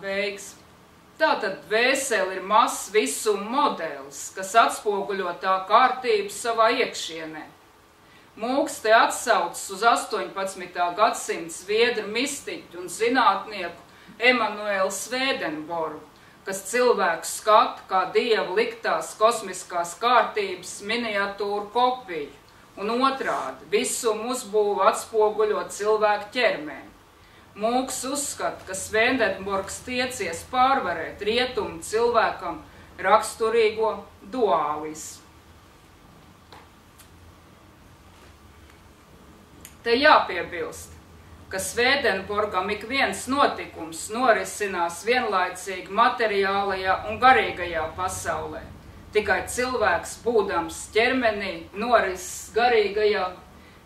Beigas. Tātad dvēsele ir mazs visuma modelis, kas atspoguļo tā kārtību savā iekšienē. Mūks te atsaucas uz 18. gadsimta zviedru mistiķu un zinātnieku Emanuelu Svēdenborgu, kas cilvēku skata kā dievu liktās kosmiskās kārtības miniatūru kopiju, un otrādi visumu uzbūvu atspoguļo cilvēku ķermeni. Mūks uzskata, ka Svēdenborgs tiecies pārvarēt rietumu cilvēkam raksturīgo duālismu. Te jāpiebilst, ka Svēdenborgam ik viens notikums norisinās vienlaicīgi materiālajā un garīgajā pasaulē. Tikai cilvēks, būdams ķermenī, norises garīgajā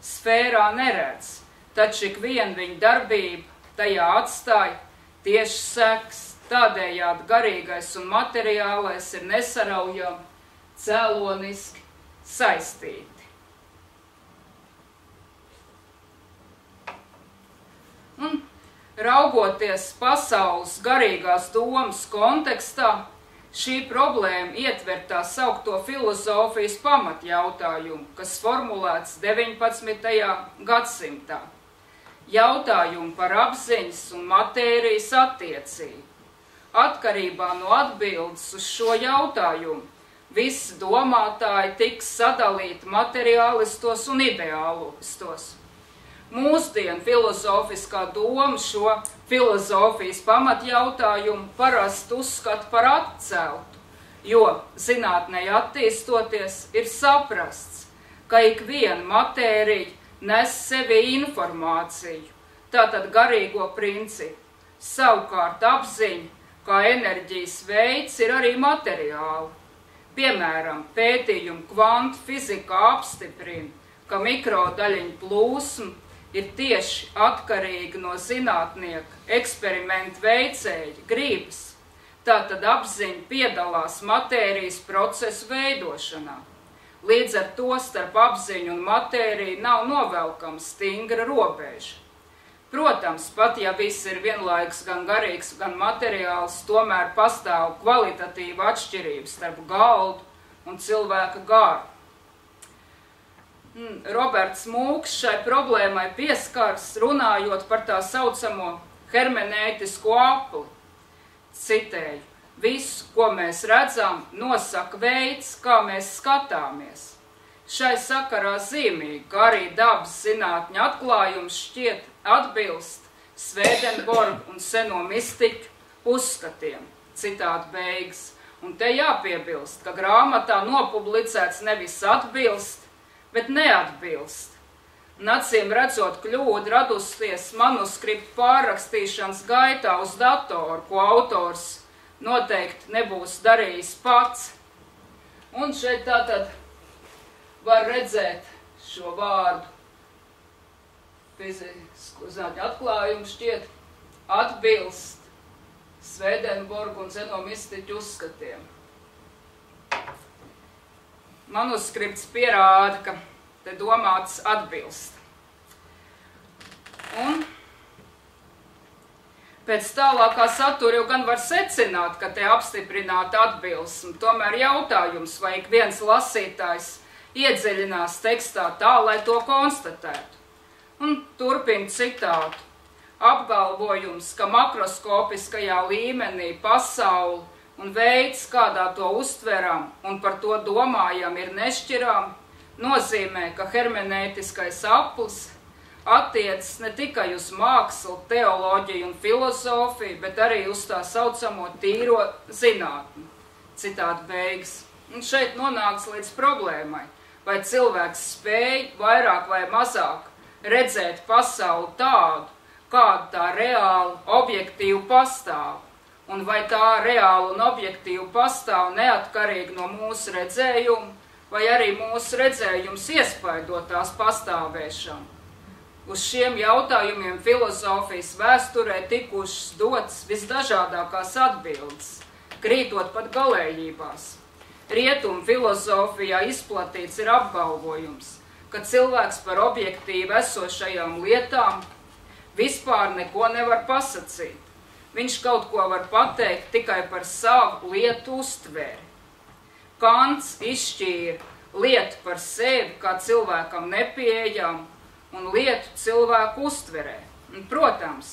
sfērā neredz, taču ik vien viņa darbība tajā atstāja tieši sekas, tādējādi garīgais un materiālais ir nesaraujami, cēloniski saistīti. Un raugoties pasaules garīgās domas kontekstā, šī problēma ietver tā saukto filozofijas pamatjautājumu, kas formulēts 19. gadsimtā. Jautājumu par apziņas un matērijas attiecību. Atkarībā no atbildes uz šo jautājumu visi domātāji tiks sadalīti materiālistos un ideālistos. Mūsdienu filozofiskā doma šo filozofijas pamatjautājumu parasti uzskata par atceltu, jo zinātnei attīstoties ir saprasts, ka ik viena matērija nes sevi informāciju, tātad garīgo principu. Savukārt apziņa, kā enerģijas veids, ir arī materiāli. Piemēram, pētījumu kvantu fizikā apstiprina, ka mikrodaļiņu plūsma ir tieši atkarīga no zinātnieka eksperimentu veicēja gribas. Tātad apziņa piedalās matērijas procesu veidošanā. Līdz ar to starp apziņu un matēriju nav novelkama stingra robeža. Protams, pat ja viss ir vienlaikus gan garīgs, gan materiāls, tomēr pastāv kvalitatīva atšķirība starp galdu un cilvēka garu. Roberts Mūks šai problēmai pieskars, runājot par tā saucamo hermenētisko apli. Citēju: visu, ko mēs redzam, nosaka veids, kā mēs skatāmies. Šai sakarā zīmīgi, ka arī dabas zinātņu atklājums šķiet atbilst Svēdenborga un seno mistiķu uzskatiem. Citāta beigas. Un te jāpiebilst, ka grāmatā nopublicēts nevis atbilst, bet neatbilst. Acīm redzot, kļūda radusies manuskriptu pārrakstīšanas gaitā uz datoru, ko autors noteikti nebūs darījis pats. Un šeit tātad var redzēt šo vārdu fizisku zinātņu atklājumu, šķiet atbilst Svēdenborga un seno mistiķu uzskatiem. Manuskripts pierāda, ka te domāts atbilst. Un pēc tālākā satura jau gan var secināt, ka te apstiprināta atbilsme. Tomēr jautājums, vai ik viens lasītājs iedziļinās tekstā tā, lai to konstatētu. Un turpina citātu. Apgalvojums, ka makroskopiskajā līmenī pasauli un veids, kādā to uztveram un par to domājam, ir nešķirām, nozīmē, ka hermenētiskais aplis attiecas ne tikai uz mākslu, teoloģiju un filozofiju, bet arī uz tā saucamo tīro zinātni. Citāta beigas. Un šeit nonāks līdz problēmai, vai cilvēks spēj vairāk vai mazāk redzēt pasauli tādu, kāda tā reāli objektīvi pastāv, un vai tā reāli un objektīvi pastāv neatkarīgi no mūsu redzējuma, vai arī mūsu redzējums iespaido tās pastāvēšanu. Uz šiem jautājumiem filozofijas vēsturē tikušas dotas visdažādākās atbildes, krītot pat galējībās. Rietumu filozofijā izplatīts ir apgalvojums, ka cilvēks par objektīvi esošajām lietām vispār neko nevar pasacīt. Viņš kaut ko var pateikt tikai par savu lietu uztveri. Kants izšķīra lietu par sevi kā cilvēkam nepieejamu un lietu cilvēku uztverē. Un, protams,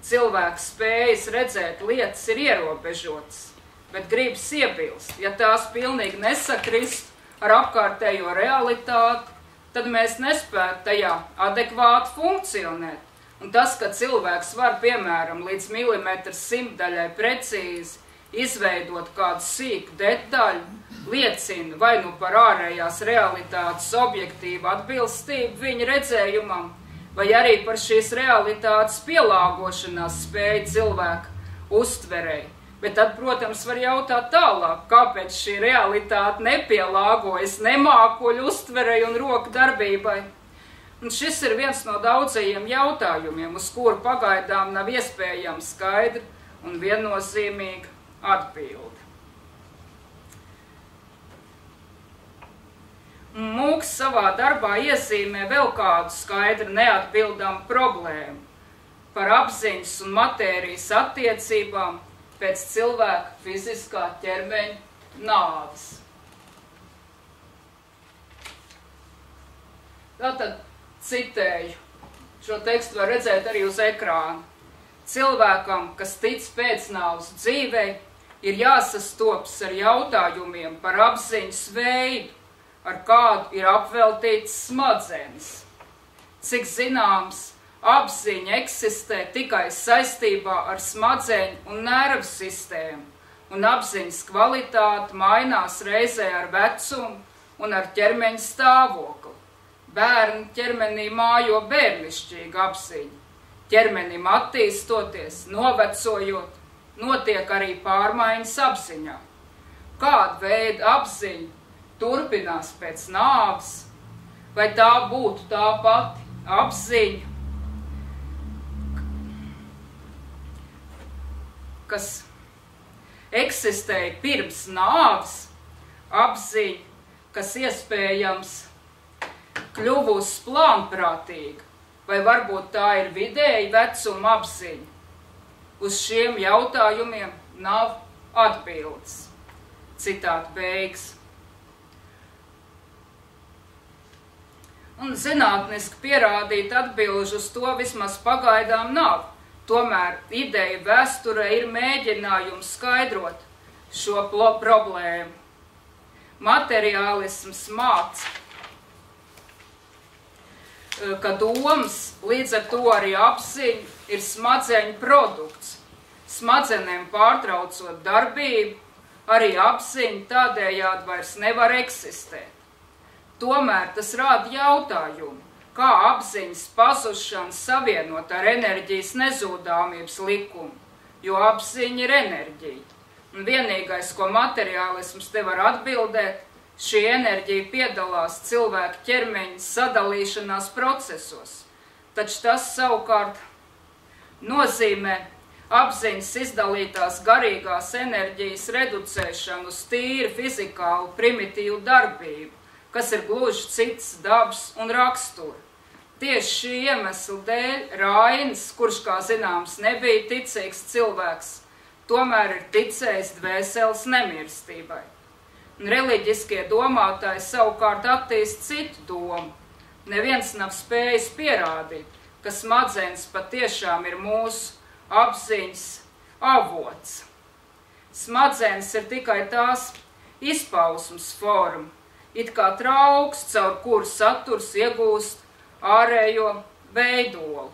cilvēks spējas redzēt lietas ir ierobežotas, bet gribas iebilst, ja tās pilnīgi nesakrist ar apkārtējo realitāti, tad mēs nespētu tajā adekvāti funkcionēt. Un tas, ka cilvēks var, piemēram, līdz milimetru simtdaļai precīzi izveidot kādu sīku detaļu, liecina vai nu par ārējās realitātes objektīvu atbilstību viņa redzējumam, vai arī par šīs realitātes pielāgošanās spēju cilvēku uztverei. Bet tad, protams, var jautāt tālāk, kāpēc šī realitāte nepielāgojas nemākoļu uztverei un roku darbībai. Un šis ir viens no daudzajiem jautājumiem, uz kuru pagaidām nav iespējama skaidra un viennozīmīga atbilde. Mūks savā darbā iezīmē vēl kādu skaidru neatbildamu problēmu par apziņas un matērijas attiecībām pēc cilvēka fiziskā ķermeņa nāves. Tātad citēju, šo tekstu var redzēt arī uz ekrāna. Cilvēkam, kas tic pēcnāvas dzīvei, ir jāsastopas ar jautājumiem par apziņas veidu, ar kādu ir apveltīts smadzenes. Cik zināms, apziņa eksistē tikai saistībā ar smadzeņu un nervu sistēmu, un apziņas kvalitāte mainās reizē ar vecumu un ar ķermeņa stāvokli. Bērnu ķermenī mājo bērnišķīga apziņa. Ķermenim attīstoties, novecojot, notiek arī pārmaiņas apziņā. Kāda veida apziņa turpinās pēc nāves, vai tā būtu tā pati apziņa, kas eksistēja pirms nāves, apziņa, kas iespējams kļuvusi plānprātīga, vai varbūt tā ir vidēji vecuma apziņa. Uz šiem jautājumiem nav atbildes. Citāta beigas. Un zinātniski pierādīt atbilžu uz to vismaz pagaidām nav. Tomēr ideja vēsturē ir mēģinājums skaidrot šo problēmu. Materiālisms māca, ka domas, līdz ar to arī apziņa, ir smadzeņu produkts. Smadzenēm pārtraucot darbību, arī apziņa tādējādi vairs nevar eksistēt. Tomēr tas rāda jautājumu, kā apziņas pazušana savienot ar enerģijas nezūdāmības likumu, jo apziņa ir enerģija. Un vienīgais, ko materiālisms te var atbildēt, šī enerģija piedalās cilvēka ķermeņa sadalīšanās procesos, taču tas savukārt nozīmē apziņas izdalītās garīgās enerģijas reducēšanu uz tīri fizikālu primitīvu darbību, kas ir gluži cits dabas un rakstura. Tieši šī iemesla dēļ Rainis, kurš, kā zināms, nebija ticīgs cilvēks, tomēr ir ticējis dvēseles nemirstībai. Reliģiskie domātāji savukārt attīst citu domu. Neviens nav spējis pierādīt, ka smadzenes patiešām ir mūsu apziņas avots. Smadzenes ir tikai tās izpausmes forma, it kā trauks, caur kuru saturs iegūst ārējo veidolu.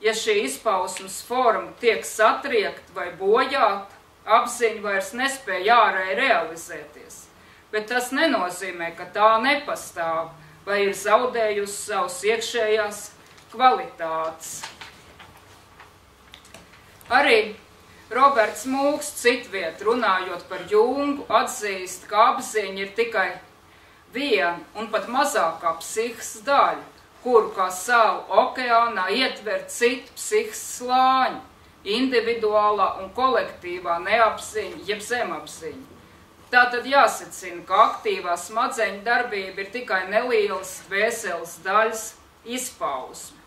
Ja šī izpausmes forma tiek satriekta vai bojāta, apziņa vairs nespēja ārēji realizēties. Bet tas nenozīmē, ka tā nepastāv vai ir zaudējusi savus iekšējās kvalitātes. Arī Roberts Mūks citviet, runājot par Jungu, atzīst, ka apziņa ir tikai viena un pat mazākā psihiskas daļa, kuru kā salu okeānā ietver citu psihiskas slāņu, individuālā un kolektīvā neapziņa, jeb zemapziņa. Tātad jāsacina, ka aktīvā smadzeņu darbība ir tikai nelielas dvēseles daļas izpausme.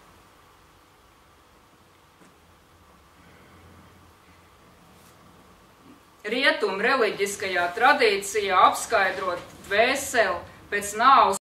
rietumu reliģiskajā tradīcijā apskaidrot dvēseli pēc nāves